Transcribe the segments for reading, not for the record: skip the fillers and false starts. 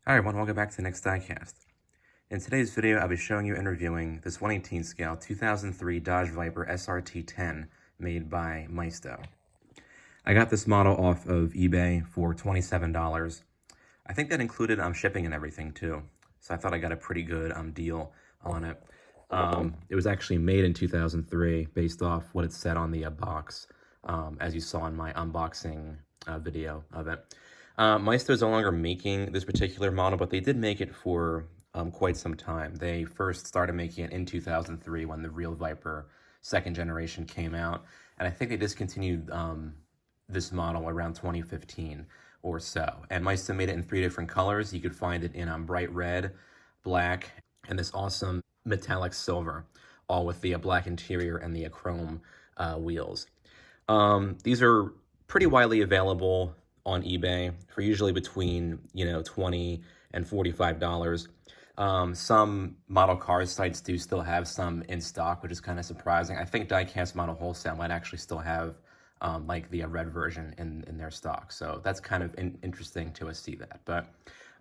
Hi everyone, welcome back to the next diecast. In today's video, I'll be showing you and reviewing this 1/18 scale 2003 Dodge Viper SRT-10 made by Maisto. I got this model off of eBay for $27. I think that included shipping and everything too, so I thought I got a pretty good deal on it. It was actually made in 2003 based off what it said on the box, as you saw in my unboxing video of it. Maisto is no longer making this particular model, but they did make it for quite some time. They first started making it in 2003 when the real Viper second generation came out, and I think they discontinued this model around 2015 or so. And Maisto made it in 3 different colors. You could find it in bright red, black, and this awesome metallic silver, all with the black interior and the chrome wheels. These are pretty widely available on eBay for usually between, $20 and $45. Some model car sites do still have some in stock, which is kind of surprising. I think Diecast Model Wholesale might actually still have like the red version in their stock. So that's kind of interesting to see that. But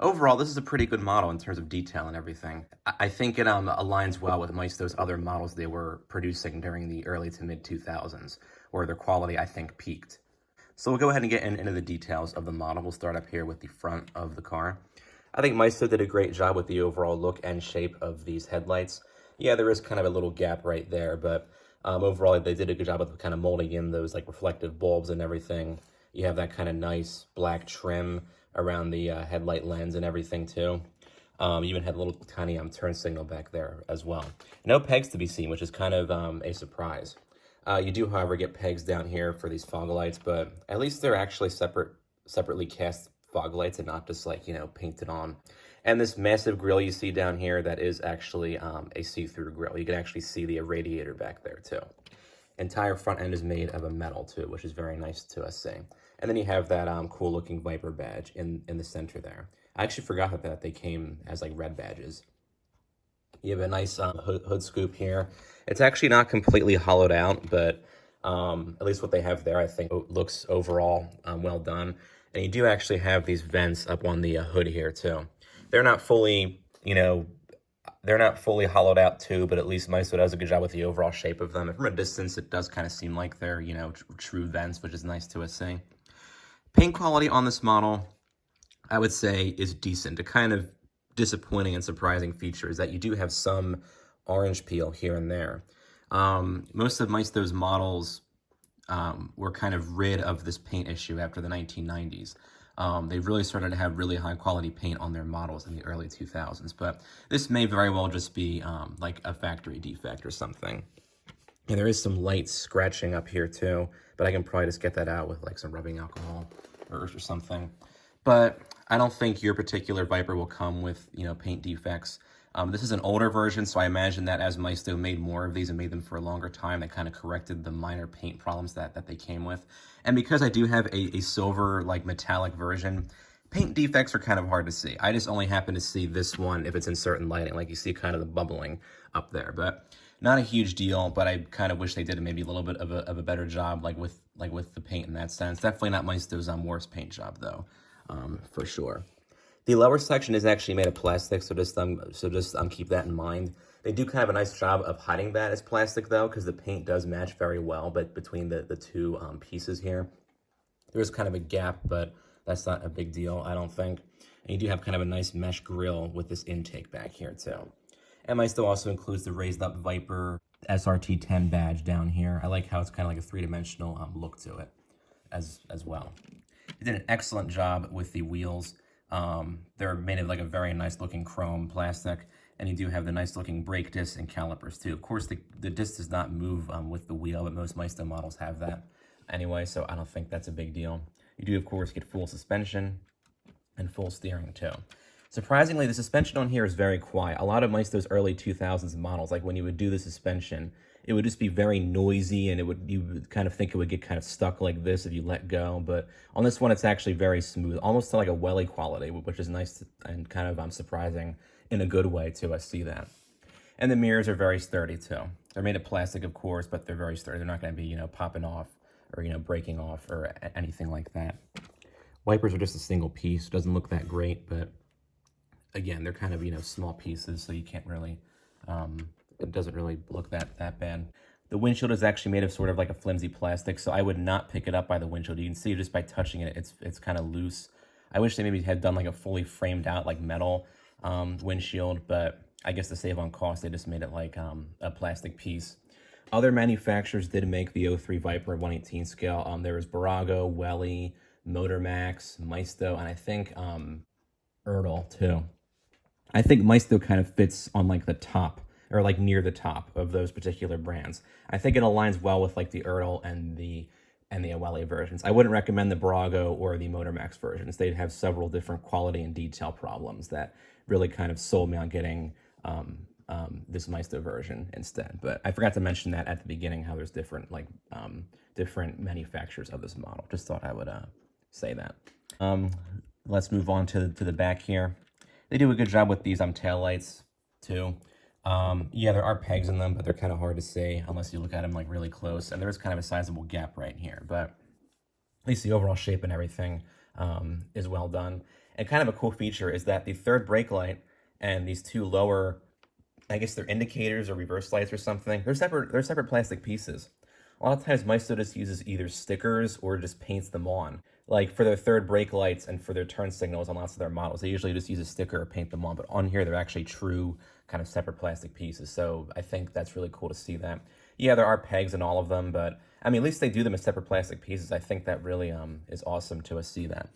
overall, this is a pretty good model in terms of detail and everything. I think it aligns well with Maisto's other models they were producing during the early to mid 2000s, where their quality, I think, peaked. So we'll go ahead and get into the details of the model. We'll start up here with the front of the car. I think Maisto did a great job with the overall look and shape of these headlights. Yeah, there is kind of a little gap right there, but overall they did a good job of kind of molding in those like reflective bulbs and everything. You have that kind of nice black trim around the headlight lens and everything too. You even had a little tiny turn signal back there as well. No pegs to be seen, which is kind of a surprise. You do, however, get pegs down here for these fog lights, but at least they're actually separately cast fog lights and not just like, painted on. And this massive grille you see down here, that is actually a see-through grille. You can actually see the radiator back there too. Entire front end is made of a metal too, which is very nice to see. And then you have that cool looking Viper badge in the center there. I actually forgot that they came as like red badges. You have a nice hood scoop here. It's actually not completely hollowed out, but at least what they have there, I think, looks overall well done. And you do actually have these vents up on the hood here too. They're not fully, they're not fully hollowed out too, but at least Maisto does a good job with the overall shape of them. And from a distance, it does kind of seem like they're, true vents, which is nice to see. Paint quality on this model, I would say, is decent. A kind of disappointing and surprising feature is that you do have some orange peel here and there. Most of Maisto's models were kind of rid of this paint issue after the 1990s. They really started to have really high quality paint on their models in the early 2000s, but this may very well just be like a factory defect or something. And there is some light scratching up here too, but I can probably just get that out with like some rubbing alcohol or something. But I don't think your particular Viper will come with, paint defects. This is an older version, so I imagine that as Maisto made more of these and made them for a longer time, they kind of corrected the minor paint problems that they came with. And because I do have a silver, like, metallic version, paint defects are kind of hard to see. I just only happen to see this one if it's in certain lighting, like you see kind of the bubbling up there. But not a huge deal, but I kind of wish they did maybe a little bit of a better job, like with the paint in that sense. Definitely not Maisto's worst paint job, though. For sure. The lower section is actually made of plastic, so just keep that in mind. They do kind of a nice job of hiding that as plastic though, because the paint does match very well, but between the two pieces here, there is kind of a gap, but that's not a big deal, I don't think. And you do have kind of a nice mesh grille with this intake back here too. And Maisto also includes the raised up Viper SRT-10 badge down here. I like how it's kind of like a three-dimensional look to it as well. They did an excellent job with the wheels. They're made of like a very nice looking chrome plastic, and you do have the nice looking brake discs and calipers too. Of course, the disc does not move with the wheel, but most Maisto models have that anyway, so I don't think that's a big deal. You do, of course, get full suspension and full steering too. Surprisingly, the suspension on here is very quiet. A lot of Maisto's early 2000s models, like when you would do the suspension, it would just be very noisy, and you would kind of think it would get kind of stuck like this if you let go. But on this one, it's actually very smooth, almost to like a welly quality, which is nice and kind of surprising in a good way to see that. And the mirrors are very sturdy too. They're made of plastic, of course, but they're very sturdy. They're not going to be, popping off or, breaking off or anything like that. Wipers are just a single piece. Doesn't look that great, but again, they're kind of, you know, small pieces, so you can't really, it doesn't really look that bad. The windshield is actually made of sort of like a flimsy plastic, so I would not pick it up by the windshield. You can see just by touching it, it's kind of loose. I wish they maybe had done like a fully framed out like metal windshield, but I guess to save on cost, they just made it like a plastic piece. Other manufacturers did make the 03 Viper 118 scale. There was Barago, Welly, Motormax, Maisto, and I think Erdl too. I think Maisto kind of fits on like the top, or like near the top of those particular brands. I think it aligns well with like the Erdl and the Welly versions. I wouldn't recommend the Barago or the Motormax versions. They'd have several different quality and detail problems that really kind of sold me on getting this Maisto version instead. But I forgot to mention that at the beginning, how there's different like different manufacturers of this model. Just thought I would say that. Let's move on to the back here. They do a good job with these tail lights too. Yeah, there are pegs in them, but they're kind of hard to see unless you look at them like really close. And there's kind of a sizable gap right here, but at least the overall shape and everything is well done. And kind of a cool feature is that the third brake light and these two lower, I guess they're indicators or reverse lights or something, they're separate plastic pieces. A lot of times Maisto just uses either stickers or just paints them on. Like for their third brake lights and for their turn signals on lots of their models, they usually just use a sticker or paint them on, but on here they're actually true kind of separate plastic pieces. So I think that's really cool to see that. Yeah, there are pegs in all of them, but I mean, at least they do them as separate plastic pieces. I think that really is awesome to see that.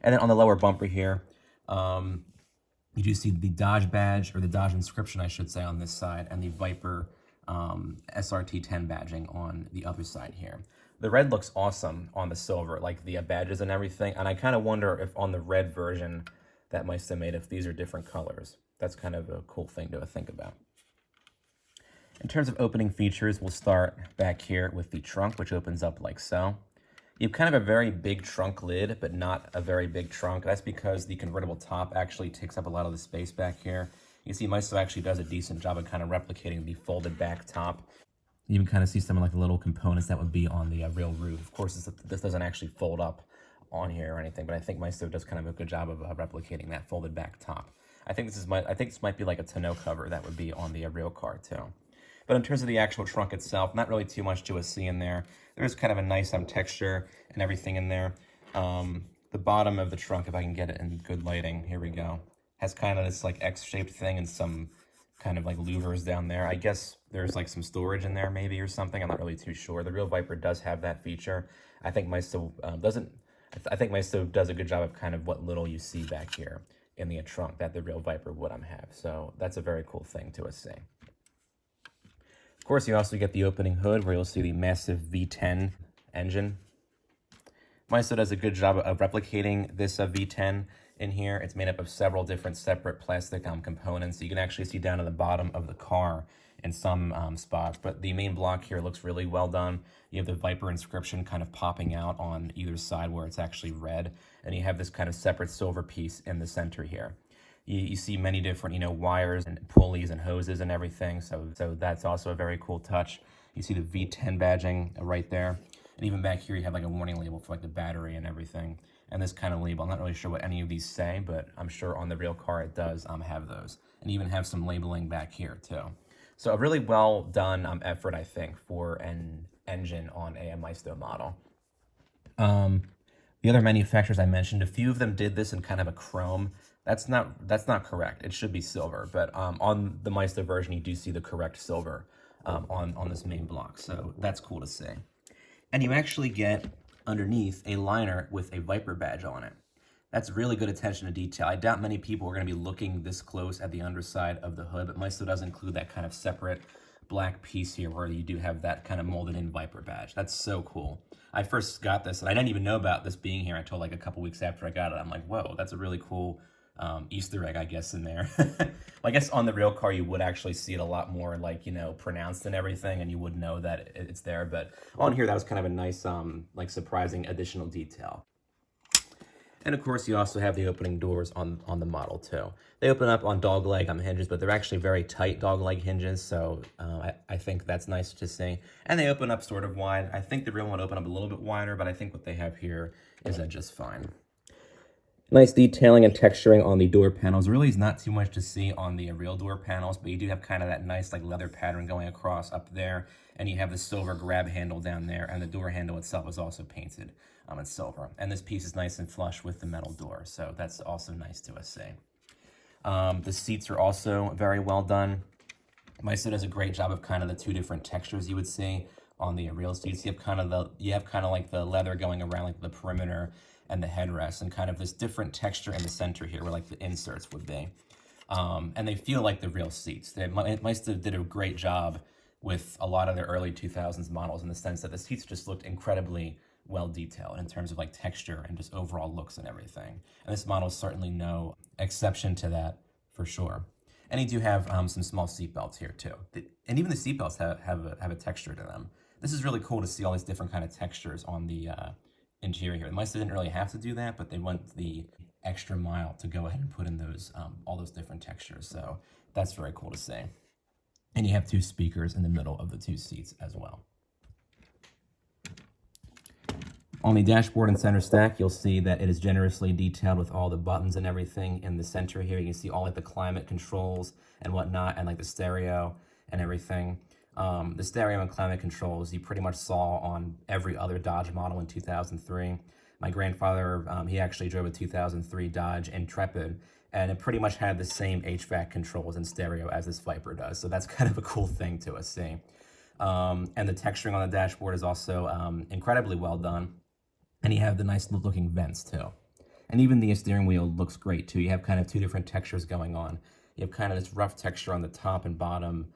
And then on the lower bumper here, you do see the Dodge badge, or the Dodge inscription, I should say, on this side, and the Viper SRT-10 badging on the other side here. The red looks awesome on the silver, like the badges and everything, and I kind of wonder if on the red version that Maisto made, if these are different colors. That's kind of a cool thing to think about. In terms of opening features, we'll start back here with the trunk, which opens up like so. You have kind of a very big trunk lid, but not a very big trunk. That's because the convertible top actually takes up a lot of the space back here. You see Maisto actually does a decent job of kind of replicating the folded back top. You can kind of see some of like the little components that would be on the real roof. Of course, this doesn't actually fold up on here or anything, but I think Maisto does kind of a good job of replicating that folded back top. I think this might be like a tonneau cover that would be on the real car too. But in terms of the actual trunk itself, not really too much to see in there. There is kind of a nice texture and everything in there. The bottom of the trunk, if I can get it in good lighting, here we go, has kind of this like X-shaped thing and some kind of like louvers down there. I guess there's like some storage in there maybe or something. I'm not really too sure. The real Viper does have that feature. I think Maisto doesn't. I think Maisto does a good job of kind of what little you see back here in the trunk that the real Viper would have. So that's a very cool thing to see. Of course, you also get the opening hood where you'll see the massive V10 engine. Maisto does a good job of replicating this V10 in here. It's made up of several different separate plastic components. You can actually see down to the bottom of the car in some spots, but the main block here looks really well done. You have the Viper inscription kind of popping out on either side where it's actually red, and you have this kind of separate silver piece in the center here. You see many different, wires and pulleys and hoses and everything, so that's also a very cool touch. You see the V10 badging right there, and even back here you have like a warning label for like the battery and everything, and this kind of label. I'm not really sure what any of these say, but I'm sure on the real car it does have those, and even have some labeling back here too. So a really well done effort, I think, for an engine on a Maisto model. The other manufacturers I mentioned, a few of them did this in kind of a chrome. That's not correct. It should be silver, but on the Maisto version, you do see the correct silver on this main block. So that's cool to see. And you actually get underneath a liner with a Viper badge on it. That's really good attention to detail. I doubt many people are going to be looking this close at the underside of the hood, but Maisto does include that kind of separate black piece here where you do have that kind of molded in Viper badge. That's so cool. I first got this, and I didn't even know about this being here until like a couple weeks after I got it. I'm like, whoa, that's a really cool Easter egg, I guess, in there. Well, I guess on the real car you would actually see it a lot more like, pronounced and everything, and you would know that it's there. But on here, that was kind of a nice, like surprising additional detail. And of course, you also have the opening doors on the model too. They open up on dogleg hinges, but they're actually very tight dogleg hinges, so I think that's nice to see. And they open up sort of wide. I think the real one opened up a little bit wider, but I think what they have here is just fine. Nice detailing and texturing on the door panels. Really is not too much to see on the real door panels, but you do have kind of that nice like leather pattern going across up there, and you have the silver grab handle down there, and the door handle itself is also painted in silver. And this piece is nice and flush with the metal door, so that's also nice to see. The seats are also very well done. Maisto does a great job of kind of the two different textures you would see on the real seats. You have kind of like the leather going around like the perimeter and the headrest, and kind of this different texture in the center here where like the inserts would be. And they feel like the real seats. Maisto did a great job with a lot of their early 2000s models in the sense that the seats just looked incredibly well detailed in terms of like texture and just overall looks and everything. And this model is certainly no exception to that for sure. And you do have some small seat belts here too. And even the seat belts have a texture to them. This is really cool to see all these different kind of textures on the interior here. Maisto didn't really have to do that, but they went the extra mile to go ahead and put in those all those different textures. So that's very cool to see. And you have two speakers in the middle of the two seats as well. On the dashboard and center stack, you'll see that it is generously detailed with all the buttons and everything in the center here. You can see all like the climate controls and whatnot, and like the stereo and everything. The stereo and climate controls you pretty much saw on every other Dodge model in 2003. My grandfather, he actually drove a 2003 Dodge Intrepid, and it pretty much had the same HVAC controls and stereo as this Viper does. So that's kind of a cool thing to see. And the texturing on the dashboard is also incredibly well done. And you have the nice looking vents too. And even the steering wheel looks great too. You have kind of two different textures going on. You have kind of this rough texture on the top and bottom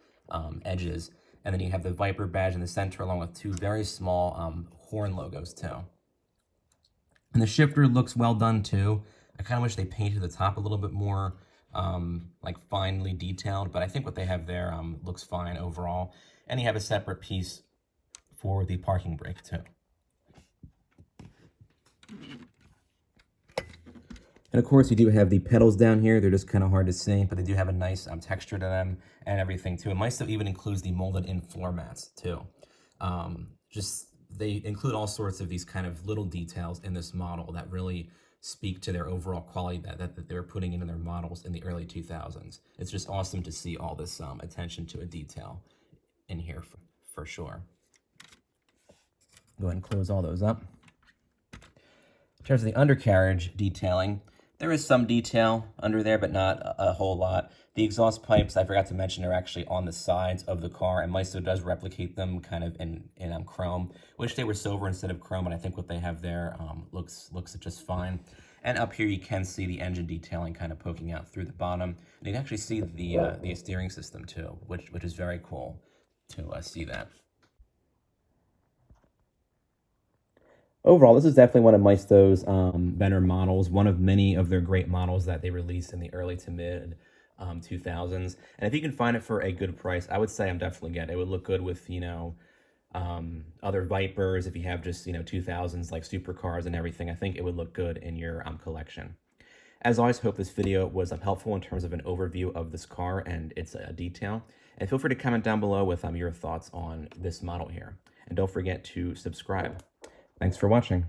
edges. And then you have the Viper badge in the center along with two very small horn logos too. And the shifter looks well done too. I kind of wish they painted the top a little bit more like finely detailed, but I think what they have there looks fine overall. And you have a separate piece for the parking brake too. And of course, you do have the pedals down here. They're just kind of hard to see, but they do have a nice texture to them and everything too. And Maisto even includes the molded in floor mats too. They include all sorts of these kind of little details in this model that really speak to their overall quality that they were putting into their models in the early 2000s. It's just awesome to see all this attention to a detail in here for sure. Go ahead and close all those up. In terms of the undercarriage detailing, there is some detail under there, but not a whole lot. The exhaust pipes, I forgot to mention, are actually on the sides of the car, and Maisto does replicate them kind of in chrome. Wish they were silver instead of chrome, and I think what they have there looks just fine. And up here, you can see the engine detailing kind of poking out through the bottom. And you can actually see the steering system too, which is very cool to see that. Overall, this is definitely one of Maisto's better models, one of many of their great models that they released in the early to mid 2000s. And if you can find it for a good price, I would say I'm definitely getting it. It would look good with, other Vipers. If you have just, 2000s like supercars and everything, I think it would look good in your collection. As always, hope this video was helpful in terms of an overview of this car and its detail. And feel free to comment down below with your thoughts on this model here. And don't forget to subscribe. Thanks for watching.